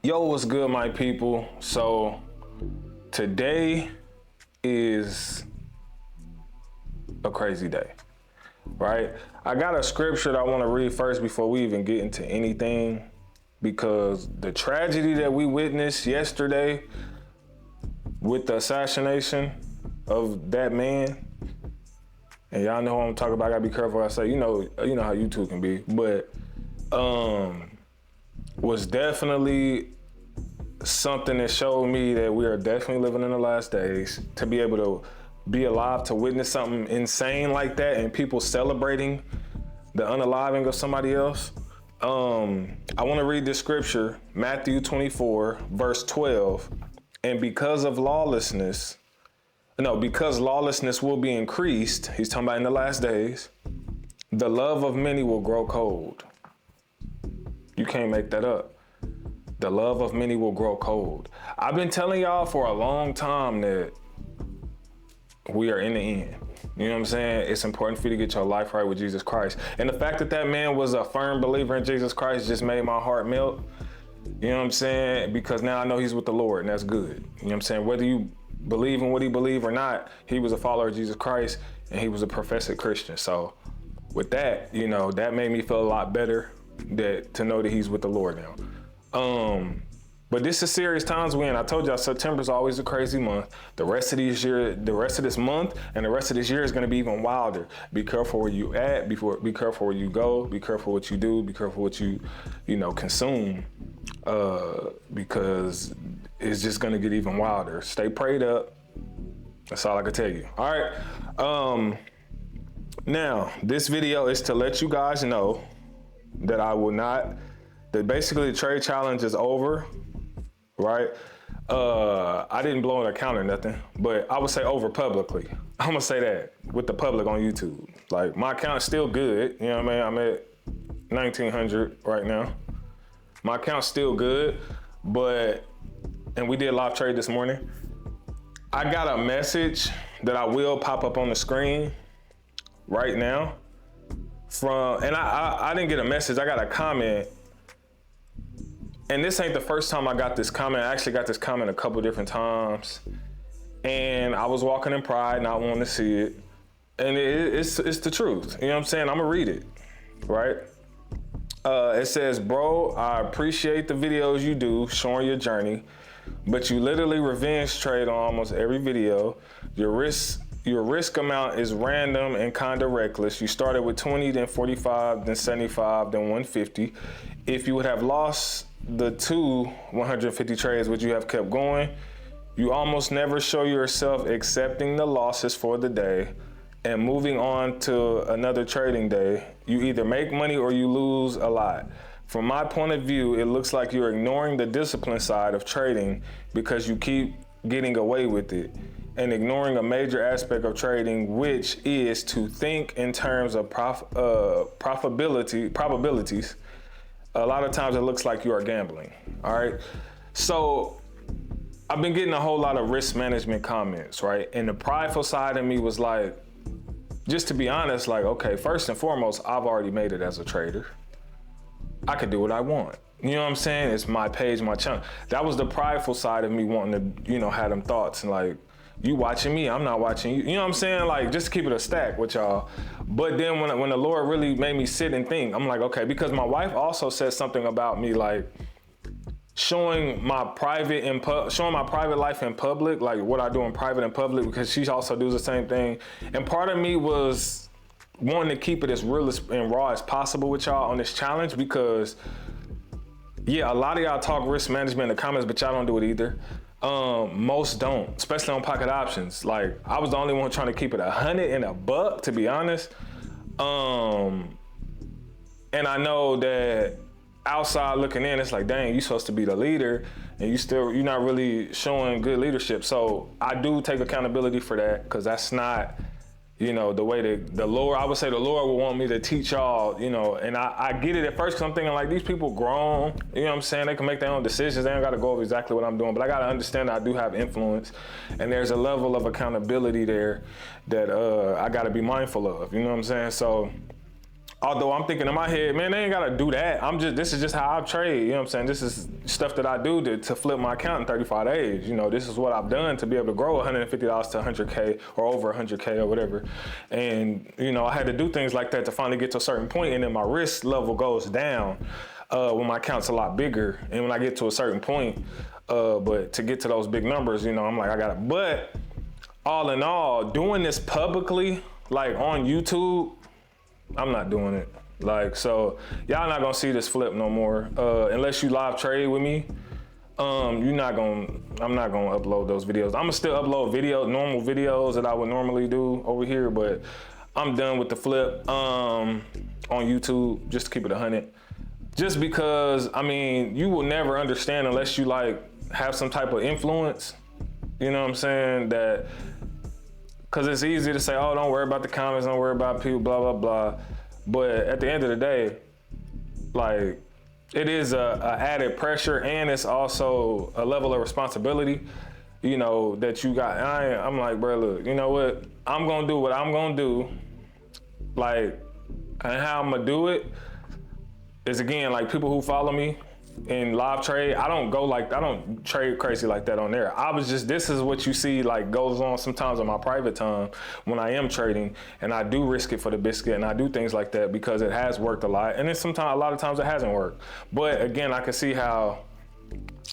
Yo, what's good, my people? So today is a crazy day, right? I got a scripture that I want to read first before we even get into anything, because the tragedy that we witnessed yesterday with the assassination of that man, and y'all know what I'm talking about. I gotta be careful what I say. You know how YouTube can be, but was definitely something that showed me that we are definitely living in the last days. To be able to be alive to witness something insane like that and people celebrating the unaliving of somebody else. I want to read this scripture, Matthew 24, verse 12. And because lawlessness will be increased, he's talking about in the last days, the love of many will grow cold. You can't make that up. The love of many will grow cold. I've been telling y'all for a long time that we are in the end. You know what I'm saying? It's important for you to get your life right with Jesus Christ. And the fact that that man was a firm believer in Jesus Christ just made my heart melt. You know what I'm saying? Because now I know he's with the Lord, and that's good. You know what I'm saying? Whether you believe in what he believed or not, he was a follower of Jesus Christ and he was a professed Christian. So with that, that made me feel a lot better to know that he's with the Lord now. But this is serious times we in. I told y'all September's always a crazy month. The rest of this month and the rest of this year is gonna be even wilder. Be careful where you at, be careful where you go, be careful what you do, be careful what you consume, because it's just gonna get even wilder. Stay prayed up. That's all I can tell you. All right. Now this video is to let you guys know that that basically the trade challenge is over, right? I didn't blow an account or nothing, but I would say over publicly. I'm gonna say that with the public on YouTube. Like, my account's still good, you know what I mean? I'm at 1,900 right now. My account's still good, and we did live trade this morning. I got a message that I will pop up on the screen right now and I didn't get a message, I got a comment. And this ain't the first time I got this comment. I actually got this comment a couple different times. And I was walking in pride and I wanted to see it. And it's the truth. You know what I'm saying? I'm gonna read it, right? It says, bro, I appreciate the videos you do showing your journey, but you literally revenge trade on almost every video. Your risk amount is random and kind of reckless. You started with 20, then 45, then 75, then 150. If you would have lost the 150 trades, would you have kept going? You almost never show yourself accepting the losses for the day and moving on to another trading day. You either make money or you lose a lot. From my point of view, it looks like you're ignoring the discipline side of trading because you keep getting away with it and ignoring a major aspect of trading, which is to think in terms of probabilities. A lot of times it looks like you are gambling, all right? So I've been getting a whole lot of risk management comments, right? And the prideful side of me was like, just to be honest, like, okay, first and foremost, I've already made it as a trader. I could do what I want. You know what I'm saying? It's my page, my channel. That was the prideful side of me wanting to, have them thoughts and like, you watching me, I'm not watching you. You know what I'm saying? Like, just to keep it a stack with y'all. But then when the Lord really made me sit and think, I'm like, okay, because my wife also said something about me, like showing my private life in public, like what I do in private and public, because she also does the same thing. And part of me was wanting to keep it as real and raw as possible with y'all on this challenge, because yeah, a lot of y'all talk risk management in the comments, but y'all don't do it either. Most don't, especially on pocket options. Like, I was the only one trying to keep it 100 and a buck, to be honest. And I know that outside looking in, it's like, dang, you supposed to be the leader and you're not really showing good leadership. So I do take accountability for that, because that's not, the way that the Lord, I would say the Lord would want me to teach y'all, and I get it at first, because I'm thinking like, these people grown, you know what I'm saying? They can make their own decisions. They don't got to go over exactly what I'm doing, but I got to understand that I do have influence, and there's a level of accountability there that I got to be mindful of, you know what I'm saying? So Although I'm thinking in my head, man, they ain't gotta do that. This is just how I trade, you know what I'm saying? This is stuff that I do to flip my account in 35 days. You know, this is what I've done to be able to grow $150 to 100K or over 100K or whatever. And, you know, I had to do things like that to finally get to a certain point, and then my risk level goes down when my account's a lot bigger. And when I get to a certain point, but to get to those big numbers, you know, I'm like, I gotta, but all in all, doing this publicly, like on YouTube, I'm not doing it. Like, so y'all not gonna see this flip no more. Unless you live trade with me, I'm not gonna upload those videos. I'm gonna still upload normal videos that I would normally do over here, but I'm done with the flip on YouTube, just to keep it 100. Just because, I mean, you will never understand unless you like have some type of influence, you know what I'm saying? That, cause it's easy to say, oh, don't worry about the comments, don't worry about people, blah, blah, blah. But at the end of the day, like, it is a added pressure, and it's also a level of responsibility, you know, that you got. I'm like, bro, look, you know what? I'm gonna do what I'm gonna do. Like, and how I'm gonna do it is, again, like, people who follow me in live trade, I don't trade crazy like that on there. This is what you see, like, goes on sometimes in my private time when I am trading, and I do risk it for the biscuit, and I do things like that because it has worked a lot. And then sometimes, a lot of times it hasn't worked. But again, I can see how,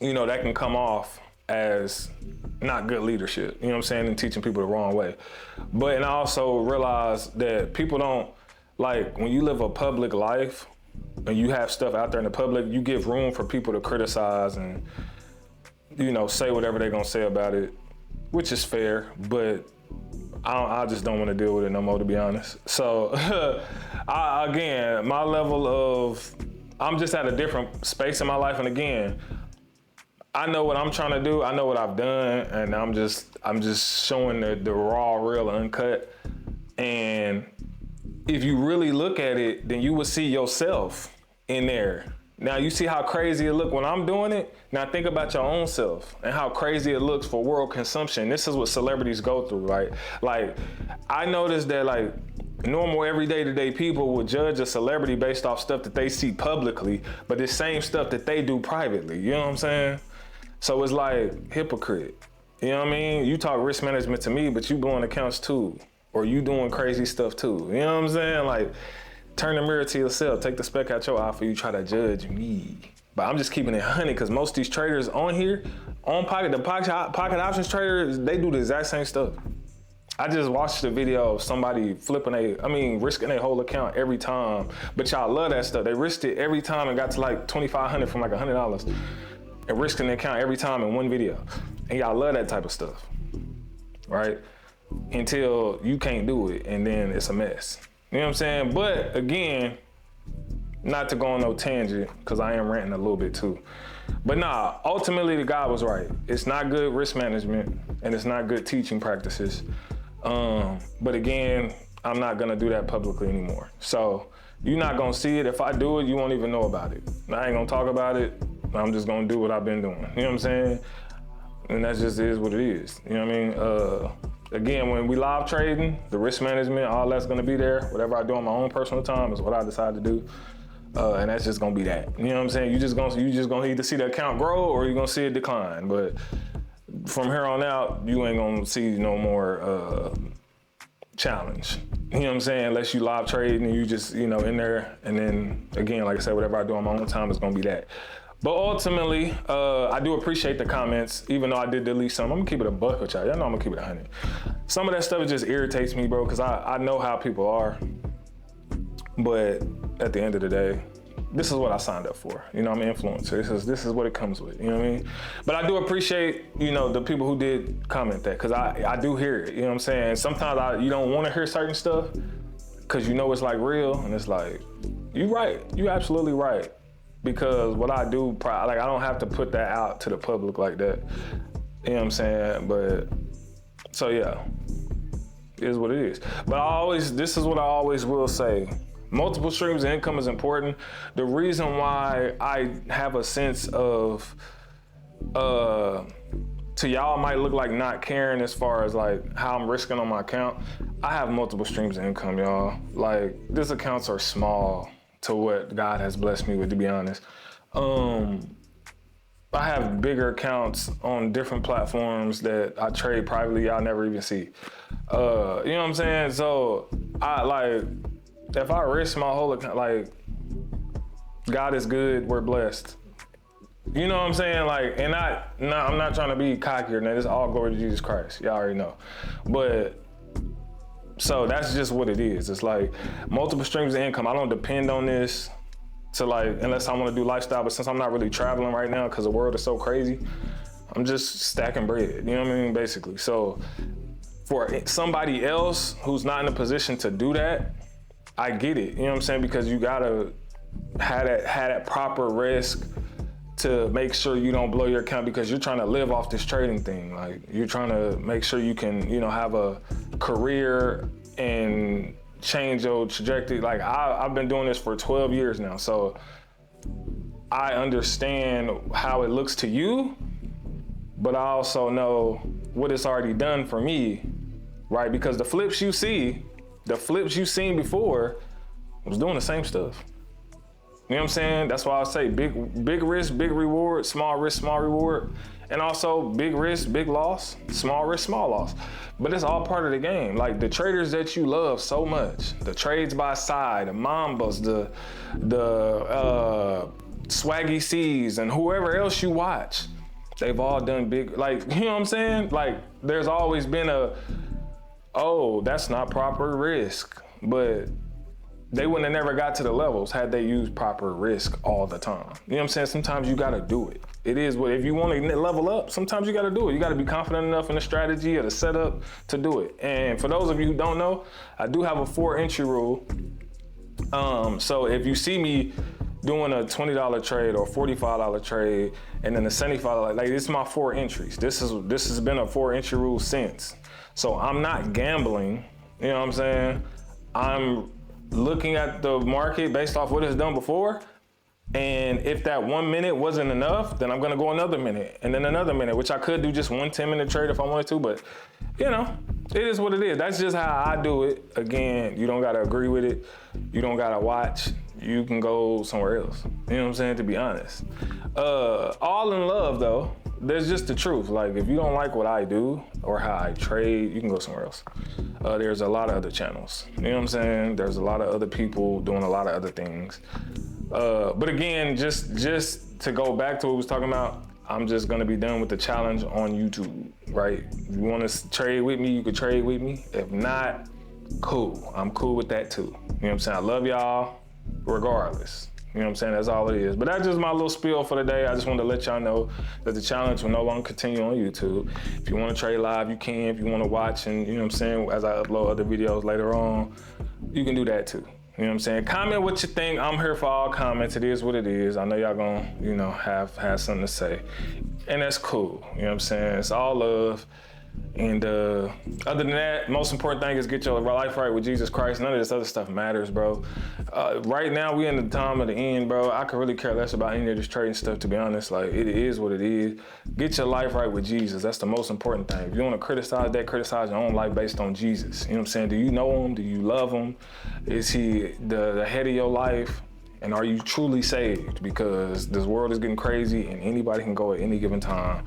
you know, that can come off as not good leadership, you know what I'm saying, and teaching people the wrong way. But, and I also realize that people don't, like, when you live a public life, and you have stuff out there in the public, you give room for people to criticize and, you know, say whatever they're gonna say about it, which is fair, but I just don't want to deal with it no more, to be honest. So, again, my level of, I'm just at a different space in my life, and again, I know what I'm trying to do, I know what I've done, and I'm just showing the raw, real, uncut. And if you really look at it, then you will see yourself in there. Now, you see how crazy it look when I'm doing it? Now think about your own self and how crazy it looks for world consumption. This is what celebrities go through, right? Like, I noticed that, like, normal everyday to-day people will judge a celebrity based off stuff that they see publicly, but the same stuff that they do privately, you know what I'm saying? So it's like hypocrite, you know what I mean? You talk risk management to me, but you blowing accounts too. Or you doing crazy stuff too. You know what I'm saying? Like, turn the mirror to yourself. Take the speck out your eye before you try to judge me. But I'm just keeping it 100 because most of these traders on here, the pocket options traders, they do the exact same stuff. I just watched the video of somebody risking a whole account every time. But y'all love that stuff. They risked it every time and got to like $2,500 from like $100. And risking the account every time in one video. And y'all love that type of stuff, right? Until you can't do it, and then it's a mess. You know what I'm saying? But again, not to go on no tangent, because I am ranting a little bit too. But nah, ultimately the guy was right. It's not good risk management, and it's not good teaching practices. But again, I'm not gonna do that publicly anymore. So you're not gonna see it. If I do it, you won't even know about it. I ain't gonna talk about it. I'm just gonna do what I've been doing. You know what I'm saying? And that just is what it is. You know what I mean? Again, when we live trading, the risk management, all that's gonna be there. Whatever I do on my own personal time is what I decide to do. And that's just gonna be that. You know what I'm saying? You just gonna either see the account grow or you're gonna see it decline. But from here on out, you ain't gonna see no more challenge. You know what I'm saying? Unless you live trade and you just, you know, in there. And then again, like I said, whatever I do on my own time is gonna be that. But ultimately, I do appreciate the comments, even though I did delete some. I'm gonna keep it a buck with y'all. Y'all know I'm gonna keep it 100. Some of that stuff just irritates me, bro, because I know how people are. But at the end of the day, this is what I signed up for. You know, I'm an influencer. This is what it comes with. You know what I mean? But I do appreciate, you know, the people who did comment that, because I do hear it. You know what I'm saying? Sometimes you don't want to hear certain stuff because you know it's like real, and it's like, you right. You absolutely right. Because what I do, like, I don't have to put that out to the public like that. You know what I'm saying? But, so yeah, it is what it is. But this is what I always will say. Multiple streams of income is important. The reason why I have a sense of to y'all might look like not caring as far as like how I'm risking on my account. I have multiple streams of income, y'all. Like, these accounts are small to what God has blessed me with, to be honest. I have bigger accounts on different platforms that I trade privately, y'all never even see. You know what I'm saying? So I like, if I risk my whole account, like, God is good, we're blessed. You know what I'm saying? Like, and I'm not trying to be cocky or nothing. It's all glory to Jesus Christ. Y'all already know. But, so that's just what it is. It's like multiple streams of income. I don't depend on this to like, unless I want to do lifestyle, but since I'm not really traveling right now because the world is so crazy, I'm just stacking bread, you know what I mean, basically. So for somebody else who's not in a position to do that, I get it, you know what I'm saying? Because you gotta have that proper risk to make sure you don't blow your account, because you're trying to live off this trading thing. Like, you're trying to make sure you can, you know, have a career and change your trajectory. Like, I've been doing this for 12 years now, so I understand how it looks to you, but I also know what it's already done for me, right? Because the flips you seen before was doing the same stuff. You know what I'm saying? That's why I say big risk, big reward, small risk, small reward. And also big risk, big loss, small risk, small loss. But it's all part of the game. Like, the traders that you love so much, the trades by side, the Mambas, the Swaggy C's, and whoever else you watch, they've all done big, like, you know what I'm saying? Like, there's always been oh, that's not proper risk. But they wouldn't have never got to the levels had they used proper risk all the time. You know what I'm saying? Sometimes you gotta do it. It is what, if you want to level up, sometimes you gotta do it. You gotta be confident enough in the strategy or the setup to do it. And for those of you who don't know, I do have a 4 entry rule. So if you see me doing a $20 trade or $45 trade and then a $75, like, this is my 4 entries. This has been a 4 entry rule since. So I'm not gambling, you know what I'm saying? I'm looking at the market based off what it's done before. And if that 1 minute wasn't enough, then I'm gonna go another minute and then another minute, which I could do just one 10-minute trade if I wanted to, but you know, it is what it is. That's just how I do it. Again, you don't gotta agree with it. You don't gotta watch. You can go somewhere else. You know what I'm saying, to be honest. All in love though, there's just the truth. Like, if you don't like what I do or how I trade, you can go somewhere else. There's a lot of other channels. You know what I'm saying? There's a lot of other people doing a lot of other things. But again, just to go back to what we was talking about, I'm just gonna be done with the challenge on YouTube, right? If you wanna trade with me, you can trade with me. If not, cool. I'm cool with that too. You know what I'm saying? I love y'all regardless. You know what I'm saying? That's all it is. But that's just my little spiel for the day. I just wanted to let y'all know that the challenge will no longer continue on YouTube. If you want to trade live, you can. If you want to watch and, you know what I'm saying, as I upload other videos later on, you can do that too. You know what I'm saying? Comment what you think. I'm here for all comments. It is what it is. I know y'all gonna, you know, have something to say. And that's cool. You know what I'm saying? It's all love. And other than that, most important thing is get your life right with Jesus Christ. None of this other stuff matters, bro. Right now, we in the time of the end, bro. I could really care less about any of this trading stuff, to be honest. Like, it is what it is. Get your life right with Jesus. That's the most important thing. If you want to criticize that, criticize your own life based on Jesus. You know what I'm saying? Do you know him? Do you love him? Is he the head of your life? And are you truly saved? Because this world is getting crazy and anybody can go at any given time.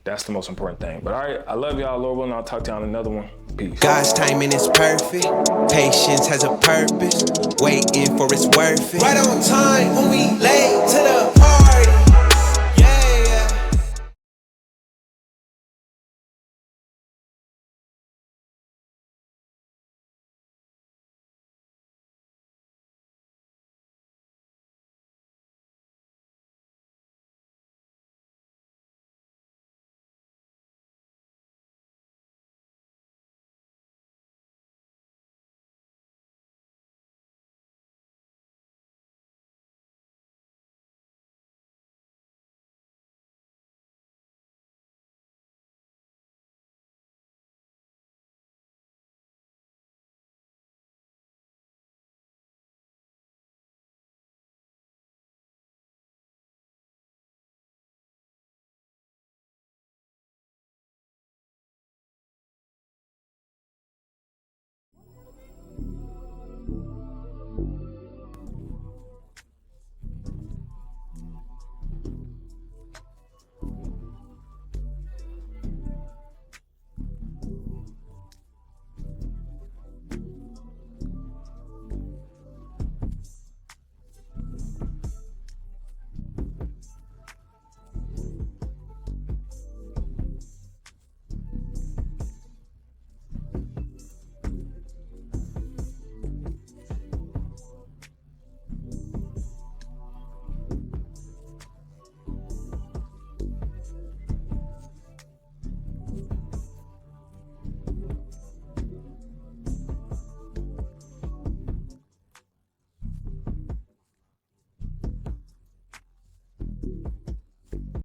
That's the most important thing. But all right, I love y'all, Lord willing. I'll talk to y'all in another one. Peace. God's timing is perfect. Patience has a purpose. Waiting for it's worth it. Right on time when we late to the